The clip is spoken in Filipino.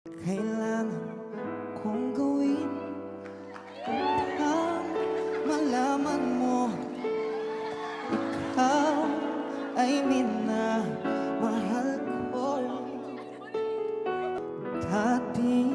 Kailangan kong gawin upang malaman mo ikaw ay minamahal ko. Dati